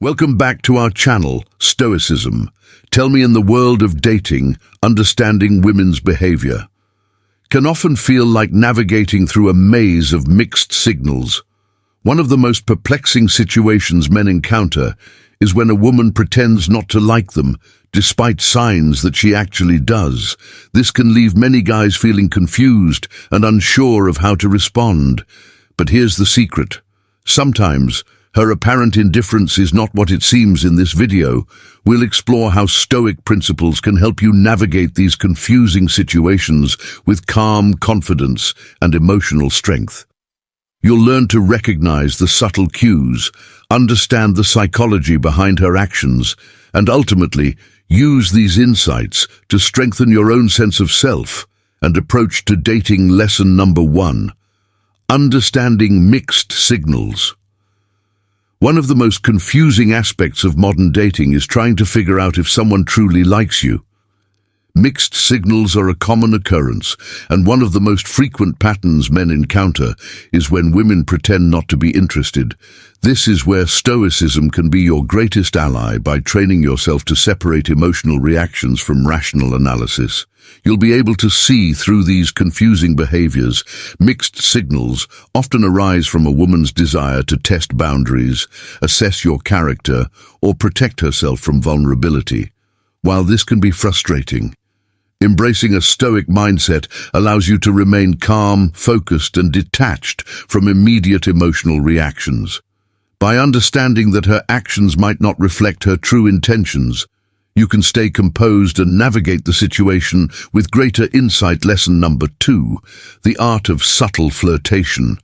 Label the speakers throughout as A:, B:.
A: Welcome back to our channel, Stoicism. Tell me, in the world of dating, understanding women's behavior can often feel like navigating through a maze of mixed signals. One of the most perplexing situations men encounter is when a woman pretends not to like them, despite signs that she actually does. This can leave many guys feeling confused and unsure of how to respond. But here's the secret. Sometimes her apparent indifference is not what it seems. In this video, we'll explore how Stoic principles can help you navigate these confusing situations with calm confidence and emotional strength. You'll learn to recognize the subtle cues, understand the psychology behind her actions, and ultimately use these insights to strengthen your own sense of self and approach to dating. Lesson number 1. Understanding mixed signals. One of the most confusing aspects of modern dating is trying to figure out if someone truly likes you. Mixed signals are a common occurrence, and one of the most frequent patterns men encounter is when women pretend not to be interested. This is where Stoicism can be your greatest ally. By training yourself to separate emotional reactions from rational analysis, you'll be able to see through these confusing behaviors. Mixed signals often arise from a woman's desire to test boundaries, assess your character, or protect herself from vulnerability. While this can be frustrating, embracing a Stoic mindset allows you to remain calm, focused, and detached from immediate emotional reactions. By understanding that her actions might not reflect her true intentions, you can stay composed and navigate the situation with greater insight. Lesson number 2. The art of subtle flirtation.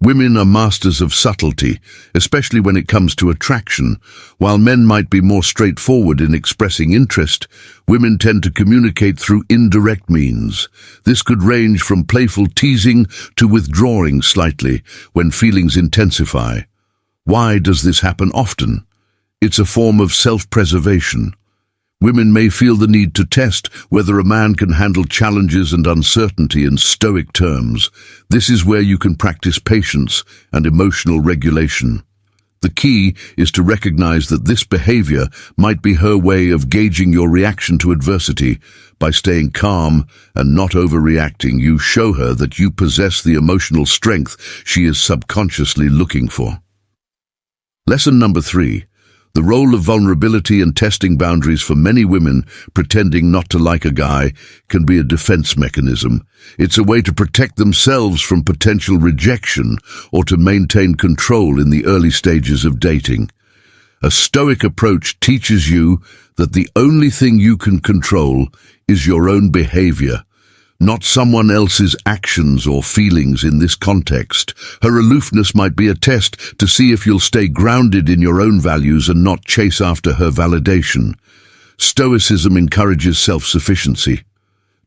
A: Women are masters of subtlety, especially when it comes to attraction. While men might be more straightforward in expressing interest, women tend to communicate through indirect means. This could range from playful teasing to withdrawing slightly when feelings intensify. Why does this happen often? It's a form of self-preservation. Women may feel the need to test whether a man can handle challenges and uncertainty. In Stoic terms, this is where you can practice patience and emotional regulation. The key is to recognize that this behavior might be her way of gauging your reaction to adversity. By staying calm and not overreacting, you show her that you possess the emotional strength she is subconsciously looking for. Lesson number 3. The role of vulnerability and testing boundaries. For many women, pretending not to like a guy can be a defense mechanism. It's a way to protect themselves from potential rejection or to maintain control in the early stages of dating. A Stoic approach teaches you that the only thing you can control is your own behavior, not someone else's actions or feelings. In this context, her aloofness might be a test to see if you'll stay grounded in your own values and not chase after her validation. Stoicism encourages self-sufficiency.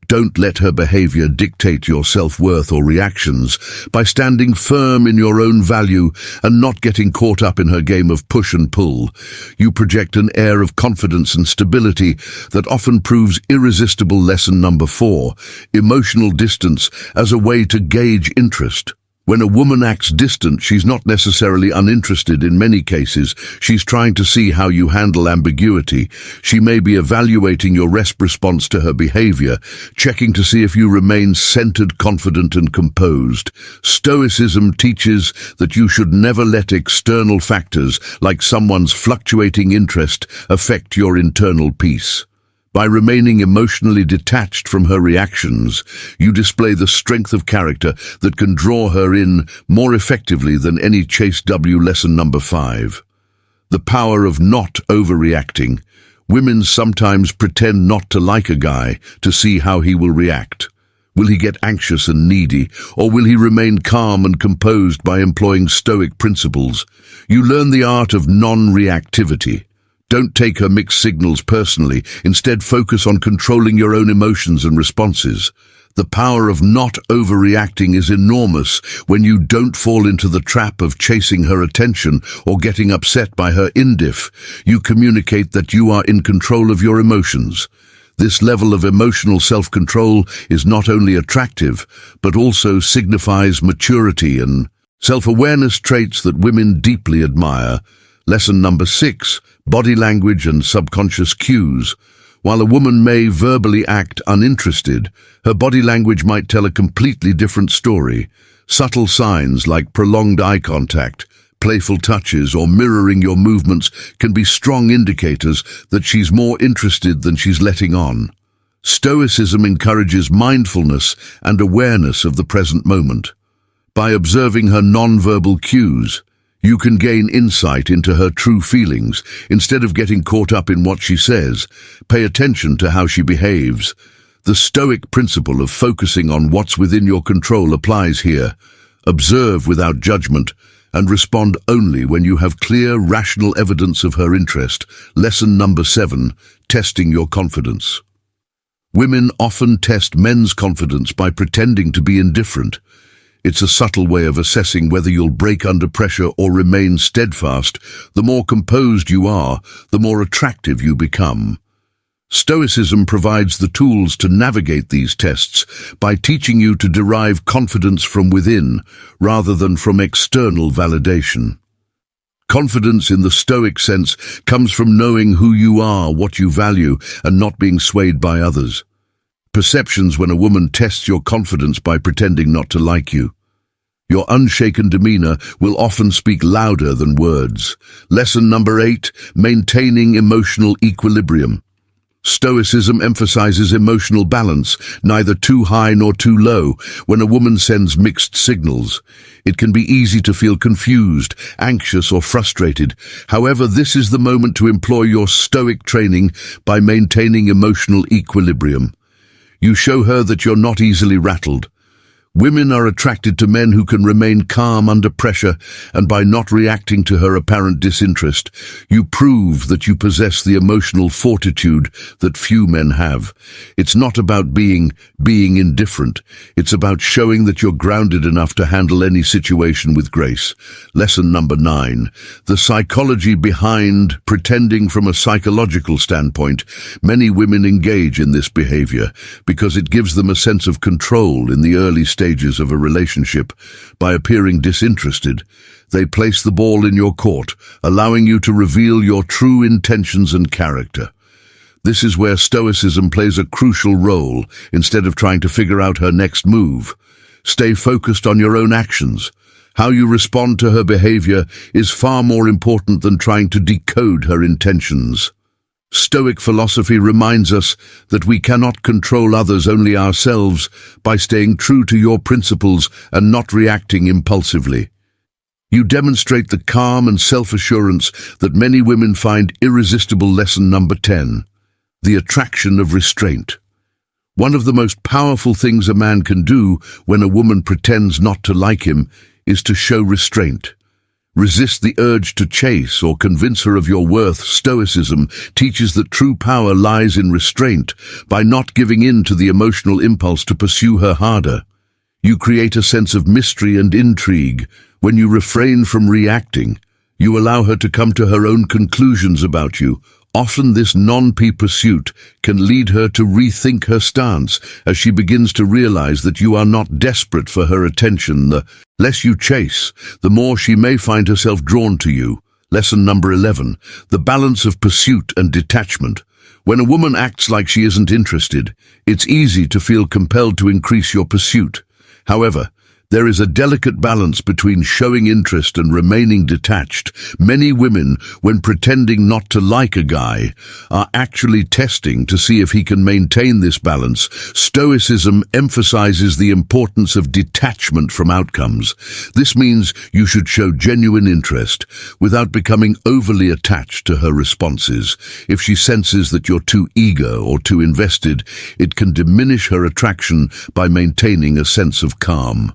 A: Don't let her behavior dictate your self-worth or reactions. By standing firm in your own value and not getting caught up in her game of push and pull, you project an air of confidence and stability that often proves irresistible. Lesson number 4. Emotional distance as a way to gauge interest. When a woman acts distant, she's not necessarily uninterested. In many cases, she's trying to see how you handle ambiguity. She may be evaluating your response to her behavior, checking to see if you remain centered, confident, and composed. Stoicism teaches that you should never let external factors, like someone's fluctuating interest, affect your internal peace. By remaining emotionally detached from her reactions, you display the strength of character that can draw her in more effectively than any chase. Lesson number 5. The power of not overreacting. Women sometimes pretend not to like a guy to see how he will react. Will he get anxious and needy, or will he remain calm and composed? By employing Stoic principles, you learn the art of non-reactivity. Don't take her mixed signals personally. Instead, focus on controlling your own emotions and responses. The power of not overreacting is enormous. When you don't fall into the trap of chasing her attention or getting upset by her indiff, you communicate that you are in control of your emotions. This level of emotional self-control is not only attractive, but also signifies maturity and self-awareness, traits that women deeply admire. Lesson number 6, body language and subconscious cues. While a woman may verbally act uninterested, her body language might tell a completely different story. Subtle signs like prolonged eye contact, playful touches, or mirroring your movements can be strong indicators that she's more interested than she's letting on. Stoicism encourages mindfulness and awareness of the present moment. By observing her non-verbal cues, you can gain insight into her true feelings. Instead of getting caught up in what she says, pay attention to how she behaves. The Stoic principle of focusing on what's within your control applies here. Observe without judgment and respond only when you have clear, rational evidence of her interest. Lesson number 7, testing your confidence. Women often test men's confidence by pretending to be indifferent. It's a subtle way of assessing whether you'll break under pressure or remain steadfast. The more composed you are, the more attractive you become. Stoicism provides the tools to navigate these tests by teaching you to derive confidence from within rather than from external validation. Confidence in the Stoic sense comes from knowing who you are, what you value, and not being swayed by others. Perceptions when a woman tests your confidence by pretending not to like you. Your unshaken demeanor will often speak louder than words. Lesson number 8, maintaining emotional equilibrium. Stoicism emphasizes emotional balance, neither too high nor too low. When a woman sends mixed signals, it can be easy to feel confused, anxious, or frustrated. However, this is the moment to employ your Stoic training by maintaining emotional equilibrium. You show her that you're not easily rattled. Women are attracted to men who can remain calm under pressure, and by not reacting to her apparent disinterest, you prove that you possess the emotional fortitude that few men have. It's not about being indifferent. It's about showing that you're grounded enough to handle any situation with grace. Lesson number 9, the psychology behind pretending. From a psychological standpoint, many women engage in this behavior because it gives them a sense of control in the early stages of a relationship. By appearing disinterested, they place the ball in your court, allowing you to reveal your true intentions and character. This is where Stoicism plays a crucial role. Instead of trying to figure out her next move, stay focused on your own actions. How you respond to her behavior is far more important than trying to decode her intentions. Stoic philosophy reminds us that we cannot control others, only ourselves. By staying true to your principles and not reacting impulsively, you demonstrate the calm and self-assurance that many women find irresistible. Lesson number 10, the attraction of restraint. One of the most powerful things a man can do when a woman pretends not to like him is to show restraint. Resist the urge to chase or convince her of your worth. Stoicism teaches that true power lies in restraint. By not giving in to the emotional impulse to pursue her harder, you create a sense of mystery and intrigue. When you refrain from reacting, you allow her to come to her own conclusions about you. Often this non-pursuit can lead her to rethink her stance as she begins to realize that you are not desperate for her attention. The less you chase, the more she may find herself drawn to you. Lesson number 11, the balance of pursuit and detachment. When a woman acts like she isn't interested, it's easy to feel compelled to increase your pursuit. However, there is a delicate balance between showing interest and remaining detached. Many women, when pretending not to like a guy, are actually testing to see if he can maintain this balance. Stoicism emphasizes the importance of detachment from outcomes. This means you should show genuine interest without becoming overly attached to her responses. If she senses that you're too eager or too invested, it can diminish her attraction. By maintaining a sense of calm,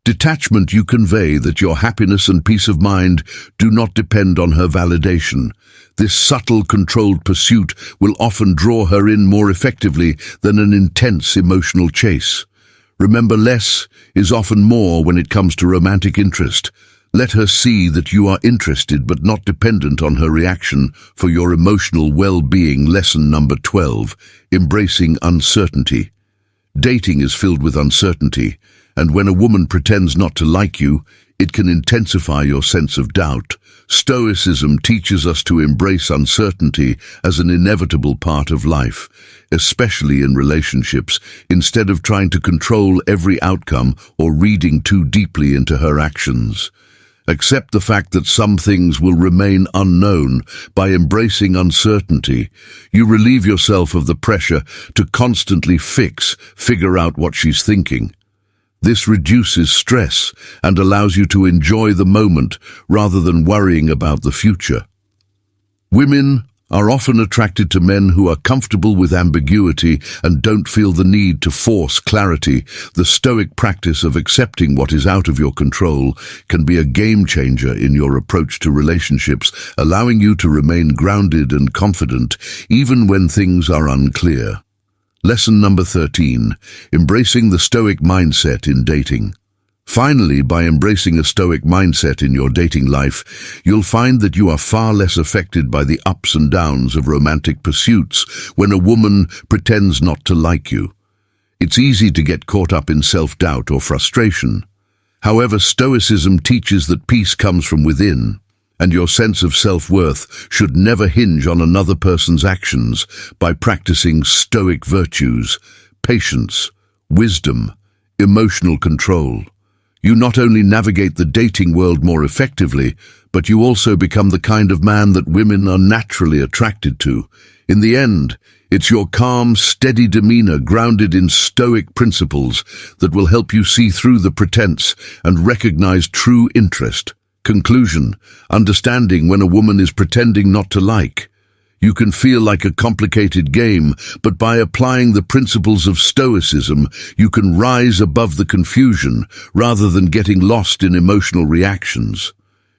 A: detachment, you convey that your happiness and peace of mind do not depend on her validation. This subtle, controlled pursuit will often draw her in more effectively than an intense emotional chase. Remember, less is often more when it comes to romantic interest. Let her see that you are interested but not dependent on her reaction for your emotional well-being. Lesson number 12, embracing uncertainty. Dating is filled with uncertainty, and when a woman pretends not to like you, it can intensify your sense of doubt. Stoicism teaches us to embrace uncertainty as an inevitable part of life, especially in relationships, instead of trying to control every outcome or reading too deeply into her actions. Accept the fact that some things will remain unknown. By embracing uncertainty, you relieve yourself of the pressure to constantly figure out what she's thinking. This reduces stress and allows you to enjoy the moment rather than worrying about the future. Women are often attracted to men who are comfortable with ambiguity and don't feel the need to force clarity. The Stoic practice of accepting what is out of your control can be a game changer in your approach to relationships, allowing you to remain grounded and confident even when things are unclear. Lesson number 13. Embracing the Stoic mindset in dating. Finally, by embracing a Stoic mindset in your dating life, you'll find that you are far less affected by the ups and downs of romantic pursuits when a woman pretends not to like you. It's easy to get caught up in self-doubt or frustration. However, Stoicism teaches that peace comes from within, and your sense of self-worth should never hinge on another person's actions. By practicing Stoic virtues, patience, wisdom, emotional control, you not only navigate the dating world more effectively, but you also become the kind of man that women are naturally attracted to. In the end, it's your calm, steady demeanor grounded in Stoic principles that will help you see through the pretense and recognize true interest. Conclusion: understanding when a woman is pretending not to like you can feel like a complicated game, but by applying the principles of Stoicism, you can rise above the confusion rather than getting lost in emotional reactions.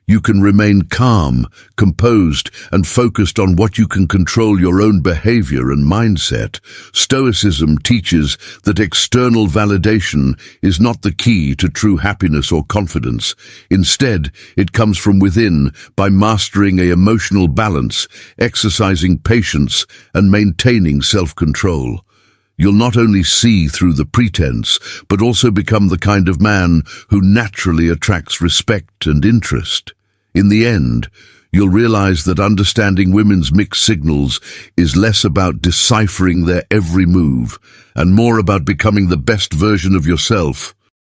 A: You can remain calm, composed, and focused on what you can control: your own behavior and mindset. Stoicism teaches that external validation is not the key to true happiness or confidence. Instead, it comes from within by mastering an emotional balance, exercising patience, and maintaining self-control. You'll not only see through the pretense, but also become the kind of man who naturally attracts respect and interest. In the end, you'll realize that understanding women's mixed signals is less about deciphering their every move and more about becoming the best version of yourself.